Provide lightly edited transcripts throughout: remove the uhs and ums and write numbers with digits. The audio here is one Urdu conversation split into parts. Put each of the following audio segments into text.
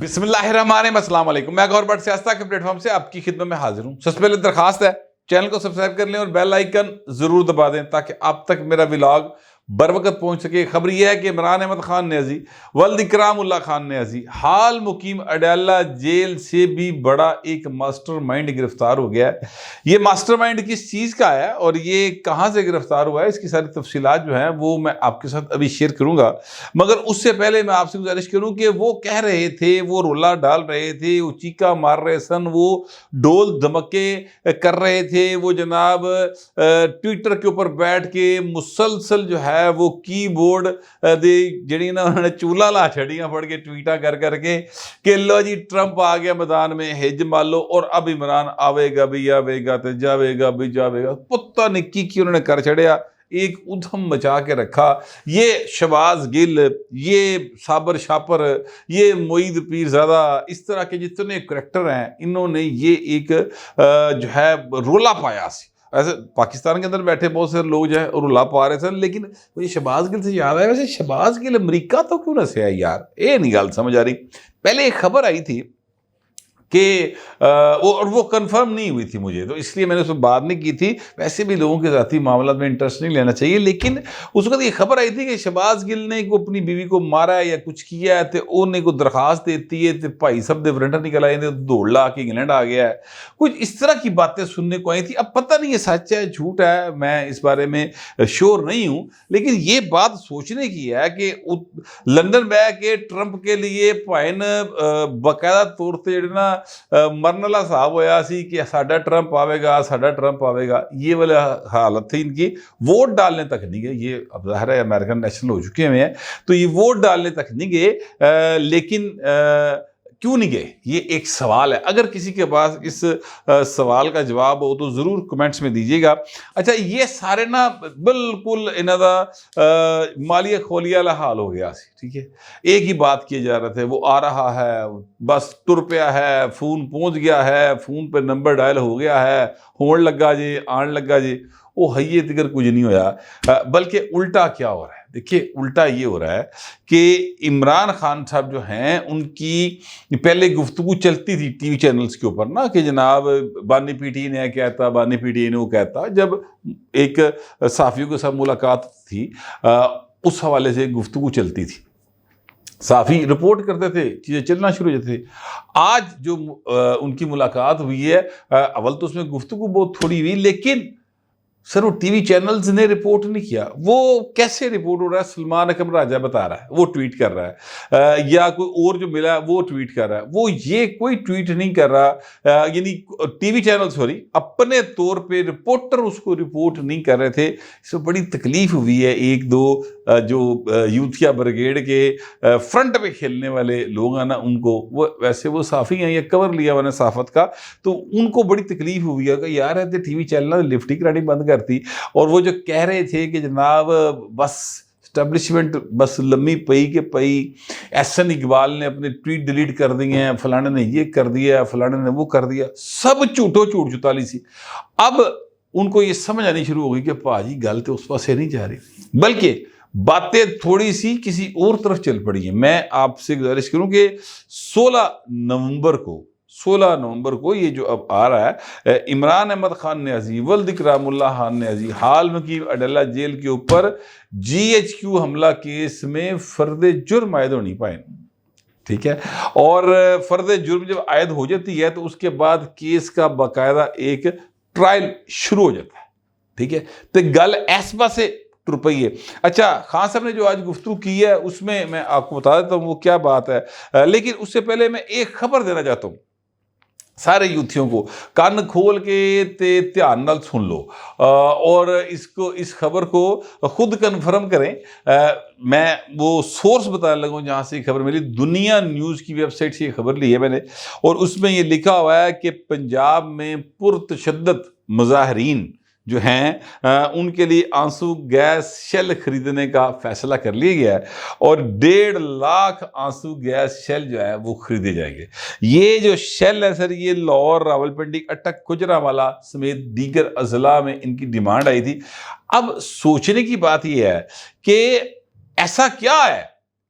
بسم اللہ الرحمن الرحیم، السلام علیکم۔ میں گور بٹ سیاستہ کے پلیٹ فارم سے آپ کی خدمت میں حاضر ہوں۔ سب سے پہلے درخواست ہے چینل کو سبسکرائب کر لیں اور بیل آئیکن ضرور دبا دیں تاکہ آپ تک میرا ولاگ بر وقت پہنچ سکے۔ خبر یہ ہے کہ عمران احمد خان نیازی ولد اکرام اللہ خان نیازی حال مقیم اڈیالہ جیل سے بھی بڑا ایک ماسٹر مائنڈ گرفتار ہو گیا ہے۔ یہ ماسٹر مائنڈ کس چیز کا ہے اور یہ کہاں سے گرفتار ہوا ہے، اس کی ساری تفصیلات جو ہیں وہ میں آپ کے ساتھ ابھی شیئر کروں گا، مگر اس سے پہلے میں آپ سے گزارش کروں کہ وہ کہہ رہے تھے، وہ رولا ڈال رہے تھے، وہ چیکا مار رہے سن، وہ ڈول دھمکے کر رہے تھے، وہ جناب ٹویٹر کے اوپر بیٹھ کے مسلسل جو ہے وہ کی بورڈ دے جڑی نا انہوں نے چولہا لا چھڑیاں پڑھ کے ٹویٹا کر کے کہ لو جی ٹرمپ آ گیا میدان میں، ہج مالو اور اب عمران آوے گا بھی آوے گا تو جاوے گا بھی جاوے گا۔ پتہ نکی کی انہوں نے کر چھڑیا، ایک ادھم مچا کے رکھا۔ یہ شہباز گل، یہ صابر شاپر، یہ معید پیرزادہ، اس طرح کے جتنے کریکٹر ہیں انہوں نے یہ ایک جو ہے رولا پایا سی۔ ایسے پاکستان کے اندر بیٹھے بہت سے لوگ جو ہے رولا پا رہے تھے، لیکن یہ شہباز گل سے یاد آیا، ویسے شہباز گل امریکہ تو کیوں نہ سے آئی یار، یہ نہیں گل سمجھ آ رہی۔ پہلے ایک خبر آئی تھی کہ اور وہ کنفرم نہیں ہوئی تھی مجھے، تو اس لیے میں نے اس میں بات نہیں کی تھی۔ ویسے بھی لوگوں کے ذاتی معاملات میں انٹرسٹ نہیں لینا چاہیے، لیکن اس وقت یہ خبر آئی تھی کہ شہباز گل نے کو اپنی بیوی کو مارا ہے یا کچھ کیا ہے، تو انہیں کو درخواست دیتی ہے تو بھائی سب دے ورنٹر نکل آئے تھے، دوڑ لا کے انگلینڈ آ گیا ہے، کچھ اس طرح کی باتیں سننے کو آئی تھی۔ اب پتہ نہیں یہ سچ ہے جھوٹ ہے، میں اس بارے میں شور نہیں ہوں، لیکن یہ بات سوچنے کی ہے کہ لندن بہ کے ٹرمپ کے لیے پائن باقاعدہ طور سے جڑے نا مرن والا صاحب ہویا سی کہ ساڈا ٹرمپ آوے گا، ساڈا ٹرمپ آوے گا، یہ والا حالت تھی ان کی۔ ووٹ ڈالنے تک نہیں گئے، یہ اب ظاہر ہے امریکن نیشنل ہو چکے ہوئے ہیں تو یہ ووٹ ڈالنے تک نہیں گئے، لیکن کیوں نہیں گئے یہ ایک سوال ہے۔ اگر کسی کے پاس اس سوال کا جواب ہو تو ضرور کمنٹس میں دیجیے گا۔ اچھا، یہ سارے نا بالکل انہاں دا مالیہ کھولیہ والا حال ہو گیا سی، ٹھیک ہے، ایک ہی بات کیے جا رہے تھے، وہ آ رہا ہے، بس ٹر پیا ہے، فون پہنچ گیا ہے، فون پہ نمبر ڈائل ہو گیا ہے، ہون لگا جی، آن لگا جی، وہ حیے تکر کچھ نہیں ہویا۔ بلکہ الٹا کیا ہو رہا ہے، دیکھیے الٹا یہ ہو رہا ہے کہ عمران خان صاحب جو ہیں ان کی پہلے گفتگو چلتی تھی ٹی وی چینلز کے اوپر نا کہ جناب بانی پی ٹی نے کہتا، بانی پی ٹی نے وہ کہتا، جب ایک صحافیوں کے ساتھ ملاقات تھی اس حوالے سے گفتگو چلتی تھی، صحافی رپورٹ کرتے تھے، چیزیں چلنا شروع ہو جاتی تھی۔ آج جو ان کی ملاقات ہوئی ہے، اول تو اس میں گفتگو بہت تھوڑی ہوئی، لیکن سر وہ ٹی وی چینلز نے رپورٹ نہیں کیا۔ وہ کیسے رپورٹ ہو رہا ہے؟ سلمان اکرم راجہ بتا رہا ہے، وہ ٹویٹ کر رہا ہے، یا کوئی اور جو ملا ہے وہ ٹویٹ کر رہا ہے، وہ یہ کوئی ٹویٹ نہیں کر رہا، یعنی ٹی وی چینل سوری اپنے طور پہ رپورٹر اس کو رپورٹ نہیں کر رہے تھے۔ اس میں بڑی تکلیف ہوئی ہے۔ ایک دو جو یوتھیا بریگیڈ کے فرنٹ پہ کھیلنے والے لوگ ہیں نا، ان کو وہ ویسے وہ صحافی ہیں یا کور لیا انہوں نے صحافت کا، تو ان کو بڑی تکلیف ہوئی ہے کہ یار ہے ٹی وی چینل لفٹ ہی کرانی بند کرتی۔ اور وہ جو کہہ رہے تھے کہ جناب بس اسٹیبلشمنٹ بس لمبی پئی کے پئی، احسن اقبال نے اپنے ٹویٹ ڈیلیٹ کر دیے ہیں، فلانے نے یہ کر دیا، فلانے نے وہ کر دیا، سب جھوٹو جھوٹ چتالی سی۔ اب ان کو یہ سمجھ آنی شروع ہو گئی کہ پاجی گل تو اس پاسے نہیں جا رہی، بلکہ باتیں تھوڑی سی کسی اور طرف چل پڑی ہیں۔ میں آپ سے گزارش کروں کہ 16 نومبر کو یہ جو اب آ رہا ہے، عمران احمد خان نیازی ولد اکرام اللہ خان نیازی حال میں کی اڈیالہ جیل کے اوپر GHQ حملہ کیس میں فرد جرم عائد ہونی پائے، ٹھیک ہے، اور فرد جرم جب عائد ہو جاتی ہے تو اس کے بعد کیس کا باقاعدہ ایک ٹرائل شروع ہو جاتا ہے، ٹھیک ہے، تو گل ایس پاسے ٹر پئی ہے۔ اچھا، خان صاحب نے جو آج گفتگو کی ہے اس میں میں آپ کو بتا دیتا ہوں وہ کیا بات ہے، لیکن اس سے پہلے میں ایک خبر دینا چاہتا ہوں سارے یوتھیوں کو، کان کھول کے تے دھیان نال سن لو اور اس خبر کو خود کنفرم کریں۔ میں وہ سورس بتانے لگا ہوں جہاں سے یہ خبر ملی، دنیا نیوز کی ویب سائٹ سے یہ خبر لی ہے میں نے، اور اس میں یہ لکھا ہوا ہے کہ پنجاب میں پرتشدد مظاہرین جو ہیں ان کے لیے آنسو گیس شیل خریدنے کا فیصلہ کر لیا گیا ہے، اور 1.5 لاکھ آنسو گیس شیل جو ہے وہ خریدے جائیں گے۔ یہ جو شیل ہے سر، یہ لاہور، راولپنڈی، اٹک، گجرانوالہ سمیت دیگر اضلاع میں ان کی ڈیمانڈ آئی تھی۔ اب سوچنے کی بات یہ ہے کہ ایسا کیا ہے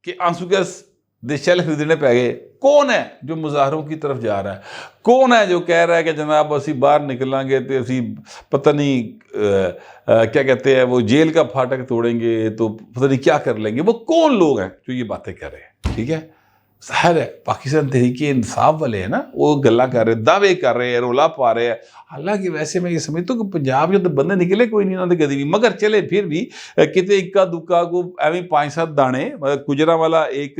کہ آنسو گیس شیل خریدنے پہ گئے. کون ہے جو مظاہروں کی طرف جا رہا ہے؟ کون ہے جو کہہ رہا ہے کہ جناب اسی باہر نکلیں گے تو اسی پتہ نہیں کیا کہتے ہیں وہ جیل کا پھاٹک توڑیں گے تو پتہ نہیں کیا کر لیں گے؟ وہ کون لوگ ہیں جو یہ باتیں کر رہے ہیں؟ ٹھیک ہے، ظاہر ہے پاکستان تحریک انصاف والے ہیں نا، وہ گلا کر رہے ہیں، دعوے کر رہے ہیں، رولا پا رہے ہیں. حالانکہ ویسے میں یہ سمجھتا ہوں کہ پنجاب جو تو بندے نکلے کوئی نہیں انہوں نے کدی بھی، مگر چلے پھر بھی کتے اکا دکا کو ایویں 5-7 دانے. گجرا والا ایک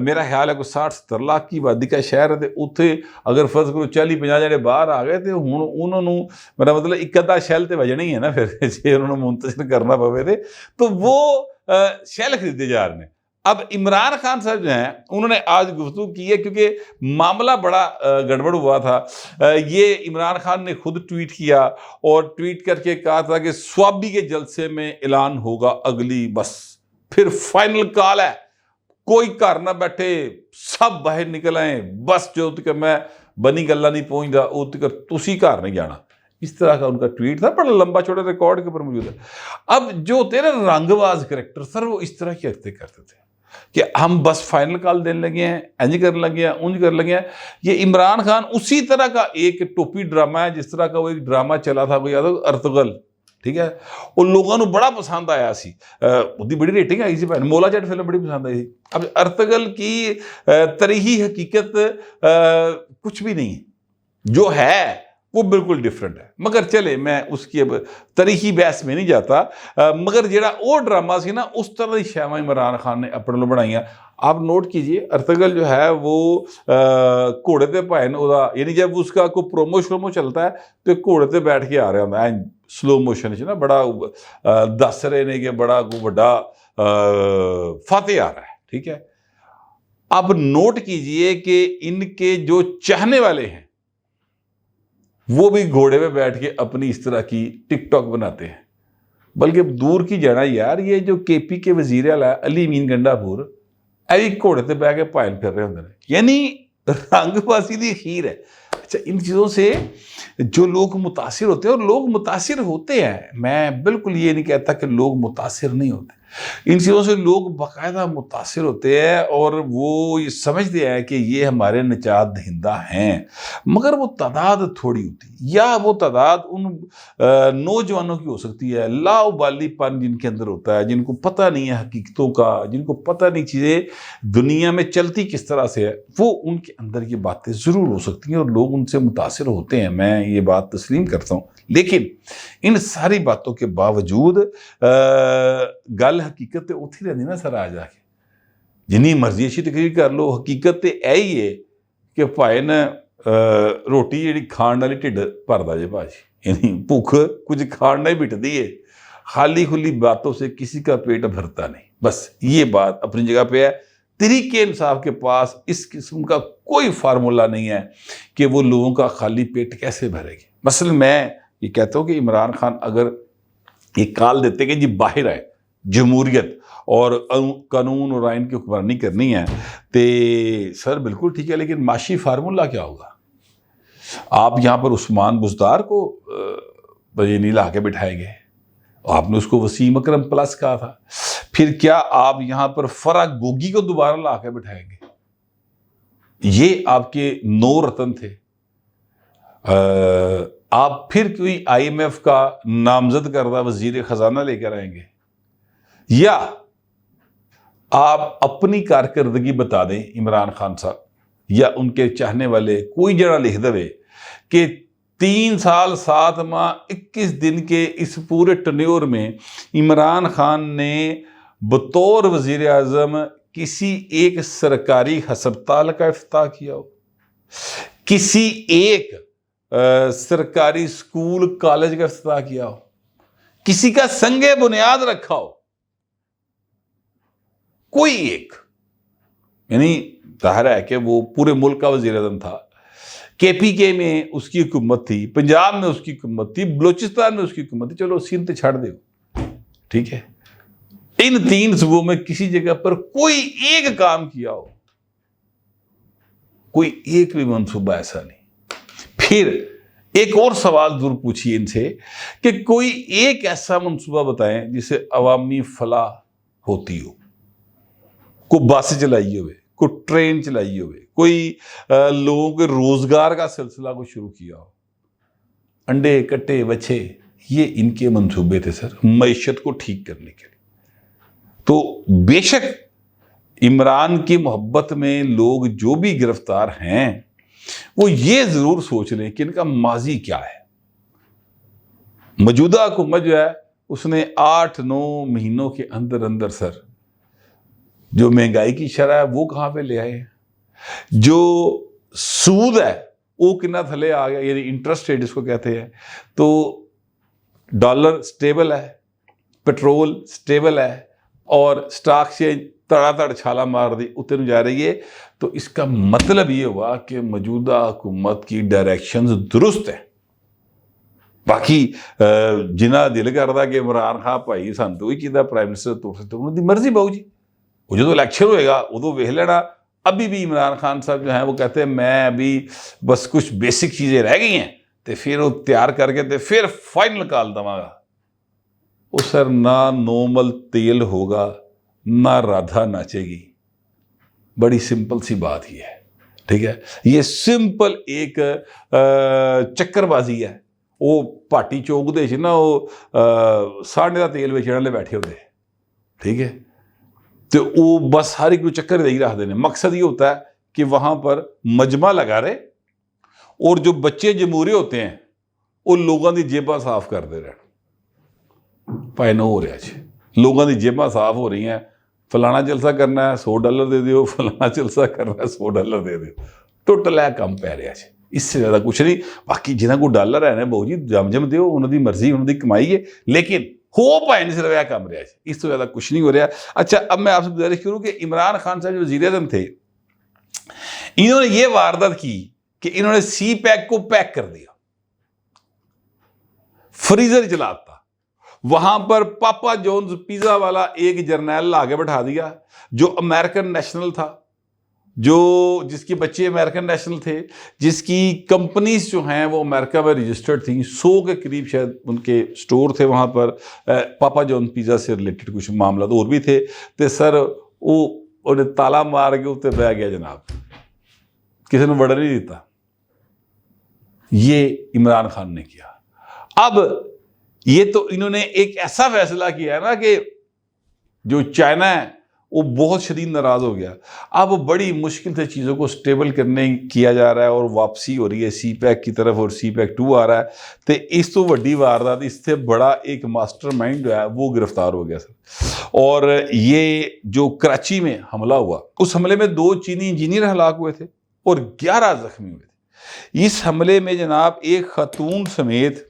میرا خیال ہے کوئی 60-70 لاکھ کی آبادی کا شہر ہے، اتنے اگر فرض کرو 40-50 جنے باہر آ گئے تو ہوں انہوں نے میرا مطلب ایک ادھا شیل تو وجنا ہی ہے نا، پھر جی انہوں نے منتشر کرنا پوے تھے تو وہ شیل خریدے جا رہے ہیں. اب عمران خان صاحب جو ہیں انہوں نے آج گفتگو کی ہے کیونکہ معاملہ بڑا گڑبڑ ہوا تھا. یہ عمران خان نے خود ٹویٹ کیا اور ٹویٹ کر کے کہا تھا کہ سوابی کے جلسے میں اعلان ہوگا اگلی، بس پھر فائنل کال ہے، کوئی گھر نہ بیٹھے، سب باہر نکل آئیں، بس جو تک میں بنی گلہ نہیں پہنچ رہا وہ تک تسی گھر نہیں جانا. اس طرح کا ان کا ٹویٹ تھا، بڑا لمبا چوڑا ریکارڈ کے اوپر موجود ہے. اب جو تیرے رنگ باز کریکٹر سر وہ اس طرح کی حرکتیں کرتے تھے کہ ہم بس فائنل کال دینے لگے ہیں، انج کرنے لگے ہیں، انج کرنے لگے ہیں. یہ عمران خان اسی طرح کا ایک ٹوپی ڈرامہ ہے جس طرح کا وہ ایک ڈرامہ چلا تھا کوئی یاد ہو ارتغل، ٹھیک ہے، ان لوگوں نے بڑا پسند آیا سی، بڑی بڑی ریٹنگ آئی سی، مولا جٹ فلم بڑی پسند آئی تھی. اب ارتغل کی تاریخی حقیقت کچھ بھی نہیں ہے، جو ہے وہ بالکل ڈیفرنٹ ہے. مگر چلے میں اس کی اب تاریخی بحث میں نہیں جاتا، مگر جڑا وہ ڈرامہ سی نا اس طرح کی شیواں عمران خان نے اپنے لوگ بنائیاں. آپ نوٹ کیجئے ارتغل جو ہے وہ گھوڑے تے پائے نا، یعنی جب اس کا کوئی پرومو شرومو چلتا ہے تو گھوڑے تے بیٹھ کے آ رہا ہوتا ہے سلو موشن نا، بڑا دس رہے نے کہ بڑا بڑا فاتح آ رہا ہے. ٹھیک ہے، اب نوٹ کیجئے کہ ان کے جو چاہنے والے ہیں وہ بھی گھوڑے پہ بیٹھ کے اپنی اس طرح کی ٹک ٹاک بناتے ہیں. بلکہ دور کی جانا یار، یہ جو کے پی کے وزیر اعلیٰ علی امین گنڈا پور ایوی گھوڑے تے بیٹھ کے پائل پھر رہے ہوتے ہیں، یعنی رنگ بازی دی خیر ہے. اچھا، ان چیزوں سے جو لوگ متاثر ہوتے ہیں، اور لوگ متاثر ہوتے ہیں، میں بالکل یہ نہیں کہتا کہ لوگ متاثر نہیں ہوتے، ان چیزوں سے لوگ باقاعدہ متاثر ہوتے ہیں اور وہ یہ سمجھتے ہیں کہ یہ ہمارے نجات دہندہ ہیں. مگر وہ تعداد تھوڑی ہوتی، یا وہ تعداد ان نوجوانوں کی ہو سکتی ہے لاؤبالی پن جن کے اندر ہوتا ہے، جن کو پتہ نہیں ہے حقیقتوں کا، جن کو پتہ نہیں چیزیں دنیا میں چلتی کس طرح سے ہے، وہ ان کے اندر یہ باتیں ضرور ہو سکتی ہیں اور لوگ ان سے متاثر ہوتے ہیں، میں یہ بات تسلیم کرتا ہوں. لیکن ان ساری باتوں کے باوجود گل حقیقت اتھی رہتی نا سر، آ جا کے جنی مرضی اچھی تقریر کر لو، حقیقت ہی ہے کہ بھائی نا روٹی جیڑی کھان والی ٹھڈ بھردا جے بھاجی، یعنی بھوک کچھ کھان نہیں بٹتی ہے، خالی کھلی باتوں سے کسی کا پیٹ بھرتا نہیں. بس یہ بات اپنی جگہ پہ ہے. تحریک انصاف کے پاس اس قسم کا کوئی فارمولہ نہیں ہے کہ وہ لوگوں کا خالی پیٹ کیسے بھرے گی. مثلا میں یہ کہتا ہوں کہ عمران خان اگر یہ کال دیتے کہ جی باہر آئے، جمہوریت اور قانون اور آئین کی حکمرانی کرنی ہے، تو سر بالکل ٹھیک ہے، لیکن معاشی فارمولہ کیا ہوگا؟ آپ یہاں پر عثمان بزدار کو نہیں لا کے بٹھائیں گے، آپ نے اس کو وسیم اکرم پلس کہا تھا، پھر کیا آپ یہاں پر فرا گوگی کو دوبارہ لا کے بٹھائیں گے؟ یہ آپ کے 9 رتن تھے. آپ پھر کوئی آئی ایم ایف کا نامزد کردہ وزیر خزانہ لے کر آئیں گے، یا آپ اپنی کارکردگی بتا دیں عمران خان صاحب یا ان کے چاہنے والے کوئی جڑا لکھ دے کہ 3 سال 7 ماہ 21 دن کے اس پورے ٹنیور میں عمران خان نے بطور وزیر اعظم کسی ایک سرکاری ہسپتال کا افتتاح کیا ہو، کسی ایک سرکاری سکول کالج کا افتتاح کیا ہو، کسی کا سنگ بنیاد رکھا ہو، کوئی ایک. یعنی ظاہر ہے کہ وہ پورے ملک کا وزیر اعظم تھا، کے پی کے میں اس کی حکومت تھی، پنجاب میں اس کی حکومت تھی، بلوچستان میں اس کی حکومت تھی، چلو سندھ چھڑ دے، ٹھیک ہے. ان 3 صوبوں میں کسی جگہ پر کوئی ایک کام کیا ہو، کوئی ایک بھی منصوبہ ایسا نہیں. پھر ایک اور سوال ضرور پوچھیے ان سے کہ کوئی ایک ایسا منصوبہ بتائیں جسے عوامی فلاح ہوتی ہو، کوئی بس چلائی ہوئے، کوئی ٹرین چلائی ہوئے, کوئی لوگوں کے روزگار کا سلسلہ کو شروع کیا ہو. انڈے کٹے بچے یہ ان کے منصوبے تھے سر, معیشت کو ٹھیک کرنے کے لیے. تو بے شک عمران کی محبت میں لوگ جو بھی گرفتار ہیں وہ یہ ضرور سوچ لیں کہ ان کا ماضی کیا ہے. موجودہ حکومت جو ہے اس نے 8-9 مہینوں کے اندر اندر سر جو مہنگائی کی شرح ہے وہ کہاں پہ لے آئے ہیں, جو سود ہے وہ کتنا تھلے آ گیا, یعنی انٹرسٹ ریٹ جس کو کہتے ہیں. تو ڈالر سٹیبل ہے, پیٹرول سٹیبل ہے, اور سٹاک سے تڑا تڑ چھالا مار دی اتر جا رہی ہے. تو اس کا مطلب یہ ہوا کہ موجودہ حکومت کی ڈائریکشنز درست ہیں. باقی جنہ دل کرتا کہ عمران خان بھائی سن تو ہی چاہتا پرائم منسٹر توڑ سکتے, انہوں دی مرضی بہو جی, وہ جو الیکشن ہوئے گا ادو ویکھ لینا. ابھی بھی عمران خان صاحب جو ہیں وہ کہتے ہیں میں ابھی بس کچھ بیسک چیزیں رہ گئی ہیں تو پھر وہ تیار کر کے تو پھر فائنل کال دوں گا. وہ سر نہ نومل تیل ہوگا نہ رادھا ناچے گی. بڑی سمپل سی بات یہ ہے, ٹھیک ہے. یہ سمپل ایک چکر بازی ہے. وہ پاٹی چوک دے نا وہ ساڑھے کا تیل ویچنے والے بیٹھے ہوتے, ٹھیک ہے. تو وہ بس ہر ایک چکر دے ہی رکھتے ہیں. مقصد یہ ہوتا ہے کہ وہاں پر مجمع لگا رہے اور جو بچے جمہوری ہوتے ہیں وہ لوگوں کی جیباں صاف کرتے رہے. پائے نہ ہو رہا جی, لوگوں کی جیباں صاف ہو رہی ہیں. فلانا جلسہ کرنا ہے $100 دے دیو, فلانا جلسہ کرنا ہے $100 دے دیو. ٹوٹل ہے کم پی رہا جی, اس سے زیادہ کچھ نہیں. باقی جنہاں کو ڈالر ہے نا بہو جی جم دیو, انہوں دی مرضی انہوں دی کمائی ہے, لیکن ہو پائے نہیں صرف کم رہا جی, اس سے زیادہ کچھ نہیں ہو رہا. اچھا اب میں آپ سے گزارش کروں کہ عمران خان صاحب جو وزیر اعظم تھے انہوں نے یہ واردات کی کہ انہوں نے سی پیک کو پیک کر دیا, فریزر چلاتا. وہاں پر پاپا جونز پیزا والا ایک جرنیل آگے بٹھا دیا جو امریکن نیشنل تھا, جس کے بچے امریکن نیشنل تھے, جس کی کمپنیز جو ہیں وہ امریکہ میں رجسٹرڈ تھیں. 100 کے قریب شاید ان کے سٹور تھے وہاں پر. پاپا جون پیزا سے ریلیٹڈ کچھ معاملات اور بھی تھے. تو سر وہ انہیں تالا مار کے اتنے بہ گیا جناب, کسی نے وڑ نہیں دیتا. یہ عمران خان نے کیا. اب یہ تو انہوں نے ایک ایسا فیصلہ کیا ہے نا کہ جو چائنا ہے وہ بہت شدید ناراض ہو گیا. اب بڑی مشکل سے چیزوں کو سٹیبل کرنے کیا جا رہا ہے اور واپسی ہو رہی ہے سی پیک کی طرف, اور سی پیک 2 آ رہا ہے. تو اس تو وڈی واردات, اس سے بڑا ایک ماسٹر مائنڈ جو ہے وہ گرفتار ہو گیا سر. اور یہ جو کراچی میں حملہ ہوا, اس حملے میں 2 چینی انجینئر ہلاک ہوئے تھے اور 11 زخمی ہوئے تھے. اس حملے میں جناب ایک خاتون سمیت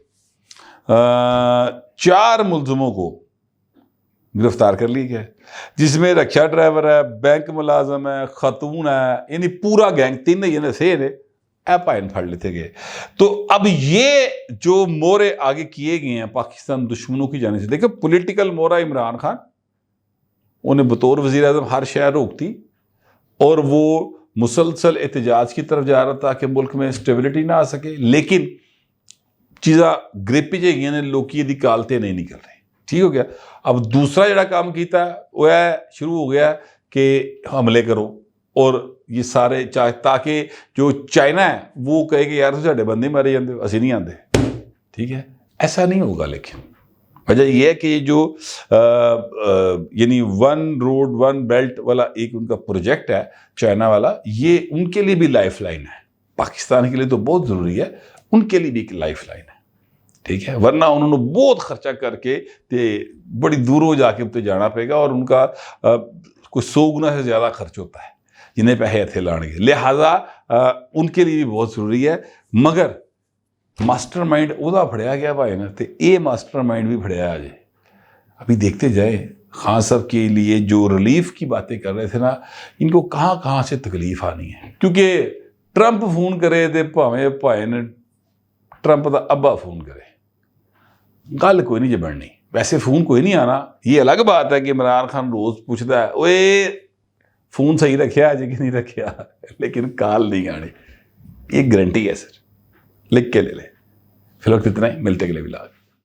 4 ملزموں کو گرفتار کر لیا گیا, جس میں رکشا ڈرائیور ہے, بینک ملازم ہے, خاتون ہے, یعنی پورا گینگ 3 یہ سے پائن پھڑ لیتے گئے. تو اب یہ جو مورے آگے کیے گئے ہیں پاکستان دشمنوں کی جانب سے, دیکھیں پولیٹیکل مورا عمران خان انہیں بطور وزیر اعظم ہر شہر روکتی اور وہ مسلسل احتجاج کی طرف جا رہا تھا کہ ملک میں اسٹیبلٹی نہ آ سکے, لیکن چیزاں گریپی جائیں نے لوکی دی کالتے نہیں نکل رہے. ٹھیک ہو گیا. اب دوسرا جڑا کام کیتا ہے وہ ہے شروع ہو گیا کہ حملے کرو اور یہ سارے تاکہ جو چائنا ہے وہ کہے کہ یار ساڈے بندے مارے جاندے اسی نہیں آندے. ٹھیک ہے, ایسا نہیں ہوگا. لیکن وجہ یہ ہے کہ یہ جو یعنی 1 روڈ 1 بیلٹ والا ایک ان کا پروجیکٹ ہے چائنا والا, یہ ان کے لیے بھی لائف لائن ہے. پاکستان کے لیے تو بہت ضروری ہے, ان کے لیے بھی ایک لائف لائن ہے. ٹھیک ہے, ورنہ انہوں نے بہت خرچہ کر کے بڑی دوروں جا کے جانا پڑے گا, اور ان کا کوئی 100 گنا سے زیادہ خرچ ہوتا ہے جنہیں پیسے اتنے لان گے. لہٰذا ان کے لیے بھی بہت ضروری ہے. مگر ماسٹر مائنڈ وہ پھڑیا گیا بھائی نا, تو یہ ماسٹر مائنڈ بھی پھڑیا آ جائے. ابھی دیکھتے جائیں خان صاحب کے لیے جو ریلیف کی باتیں کر رہے تھے نا, ان کو کہاں کہاں سے تکلیف آنی ہے. کیونکہ ٹرمپ فون کرے تو بھاویں بھائی نے ٹرمپ دا ابا فون کرے, گل کوئی نہیں بننی. ویسے فون کوئی نہیں آنا. یہ الگ بات ہے کہ عمران خان روز پوچھتا ہے اوے فون صحیح رکھیا جی کہ نہیں رکھیا, لیکن کال نہیں آنی. یہ گارنٹی ہے سر, لکھ کے لے لیں. فی الوقت اتنا ہی, ملتے اگلے ولاگ.